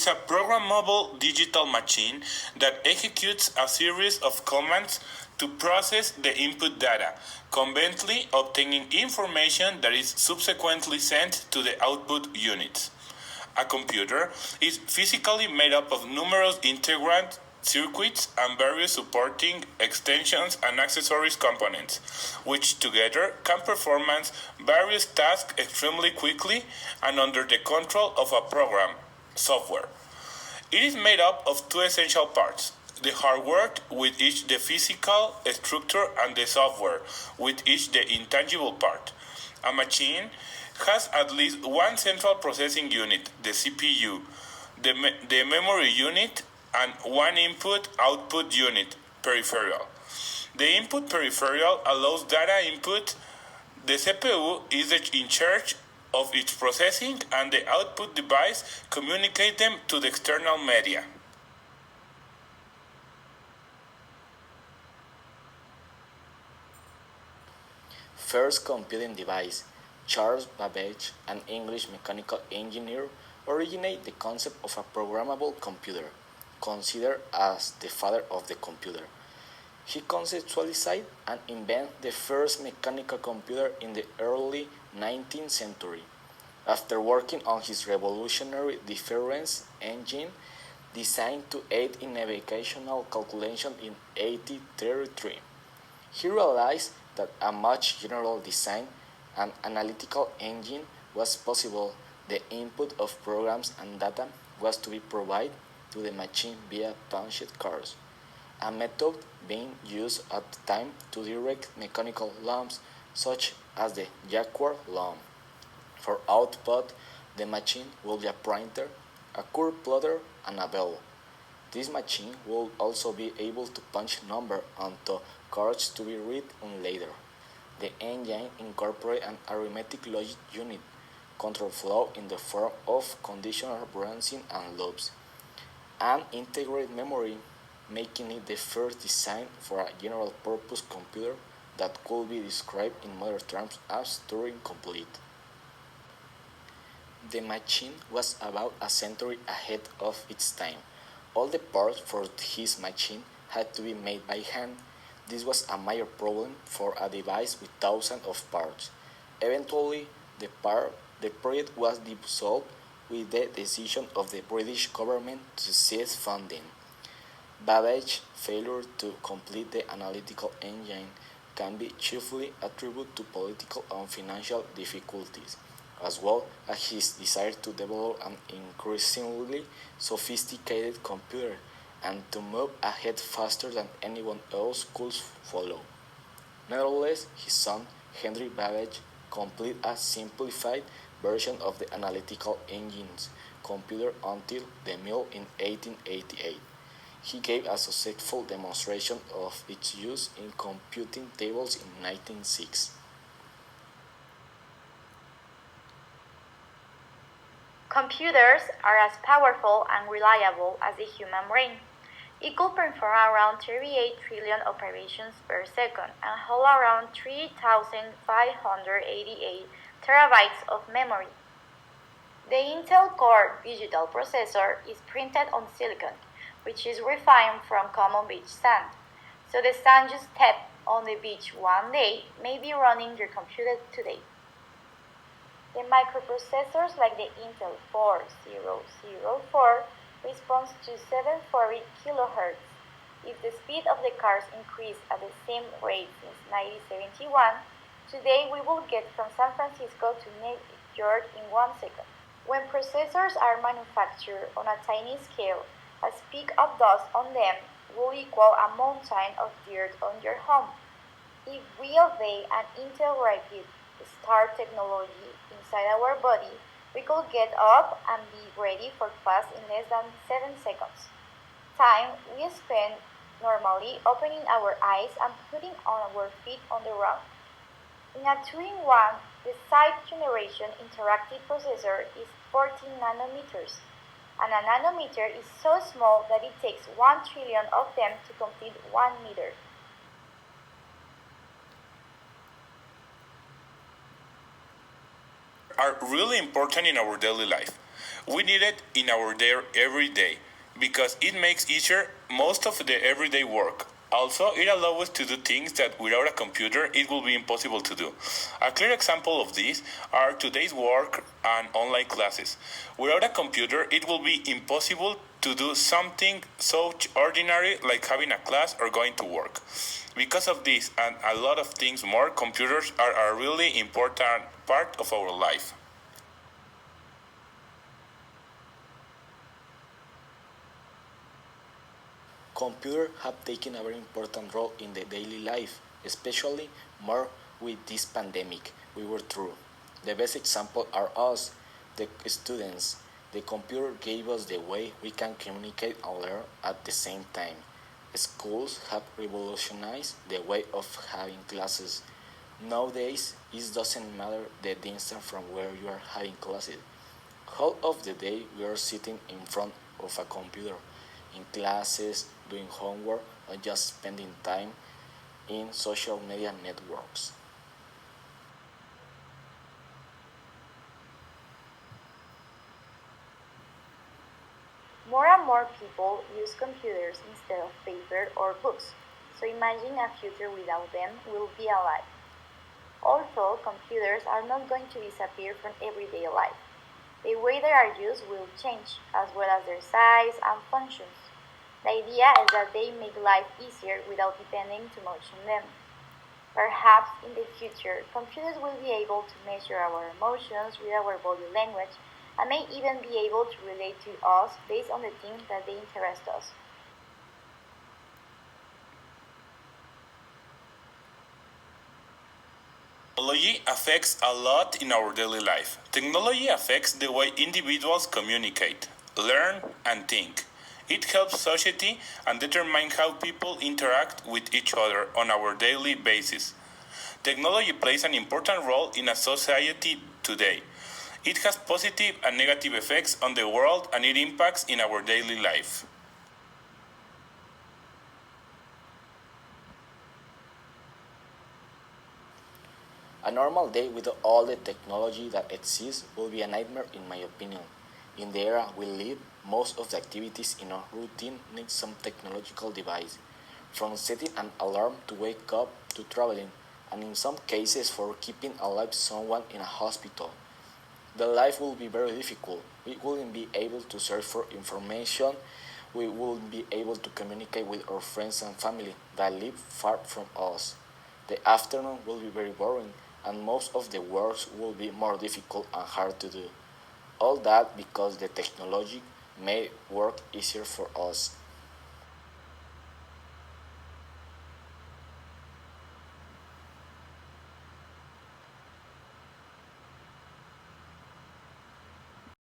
is a programmable digital machine that executes a series of commands to process the input data, conveniently obtaining information that is subsequently sent to the output units. A computer is physically made up of numerous integrant circuits and various supporting extensions and accessories components, which together can perform various tasks extremely quickly and under the control of a program, software. It is made up of two essential parts: the hardware, with each the physical structure, and the software, with each the intangible part. A machine has at least one central processing unit, the CPU, the memory unit, and one input-output unit, peripheral. The input peripheral allows data input. The CPU is in charge of its processing, and the output device communicates them to the external media. First computing device. Charles Babbage, an English mechanical engineer, originated the concept of a programmable computer, considered as the father of the computer. He conceptualized and invented the first mechanical computer in the early 19th century. After working on his revolutionary difference engine, designed to aid in navigational calculation in 1833, he realized that a much general design and analytical engine was possible. The input of programs and data was to be provided to the machine via punched cards, a method being used at the time to direct mechanical lamps such as the Jacquard lamp. For output, the machine will be a printer, a curve plotter, and a bell. This machine will also be able to punch numbers onto cards to be read on later. The engine incorporates an arithmetic logic unit, control flow in the form of conditional branching and loops, and integrated memory, making it the first design for a general-purpose computer that could be described in modern terms as Turing complete. The machine was about a century ahead of its time. All the parts for his machine had to be made by hand. This was a major problem for a device with thousands of parts. Eventually, the project was dissolved with the decision of the British government to cease funding. Babbage's failure to complete the analytical engine can be chiefly attributed to political and financial difficulties, as well as his desire to develop an increasingly sophisticated computer and to move ahead faster than anyone else could follow. Nevertheless, his son, Henry Babbage, completed a simplified version of the analytical engine's computer until the mill in 1888. He gave a successful demonstration of its use in computing tables in 1906. Computers are as powerful and reliable as the human brain. It could perform around 38 trillion operations per second and hold around 3,588 terabytes of memory. The Intel Core digital processor is printed on silicon, which is refined from common beach sand. So the sand you step on the beach one day may be running your computer today. The microprocessors like the Intel 4004 responds to 740 kHz. If the speed of the cars increased at the same rate since 1971, today we will get from San Francisco to New York in 1 second. When processors are manufactured on a tiny scale, a speck of dust on them will equal a mountain of dirt on your home. If we obey an Intel Rapid Start technology inside our body, we could get up and be ready for class in less than 7 seconds. Time we spend normally opening our eyes and putting our feet on the ground. In a 2-in-1, the sixth generation interactive processor is 14 nanometers, and a nanometer is so small that it takes 1 trillion of them to complete 1 meter. Are really important in our daily life. We need it in our day every day because it makes easier most of the everyday work. Also, it allows us to do things that without a computer it will be impossible to do. A clear example of this are today's work and online classes. Without a computer, it will be impossible to do something so ordinary like having a class or going to work. Because of this and a lot of things more, computers are a really important part of our life. Computers have taken a very important role in the daily life, especially more with this pandemic we were through. The best example are us, the students. The computer gave us the way we can communicate and learn at the same time. Schools have revolutionized the way of having classes. Nowadays, it doesn't matter the distance from where you are having classes. Half of the day we are sitting in front of a computer, in classes, doing homework, or just spending time in social media networks. More and more people use computers instead of paper or books, so imagining a future without them will be a lie. Also, computers are not going to disappear from everyday life. The way they are used will change, as well as their size and functions. The idea is that they make life easier without depending too much on them. Perhaps in the future, computers will be able to measure our emotions, read our body language, and may even be able to relate to us based on the things that they interest us. Technology affects a lot in our daily life. Technology affects the way individuals communicate, learn, and think. It helps society and determines how people interact with each other on our daily basis. Technology plays an important role in a society today. It has positive and negative effects on the world and it impacts in our daily life. A normal day with all the technology that exists will be a nightmare in my opinion. In the era we live, most of the activities in our routine need some technological device, from setting an alarm to wake up to traveling, and in some cases for keeping alive someone in a hospital. The life will be very difficult. We wouldn't be able to search for information. We wouldn't be able to communicate with our friends and family that live far from us. The afternoon will be very boring, and most of the works will be more difficult and hard to do. All that because the technology made work easier for us.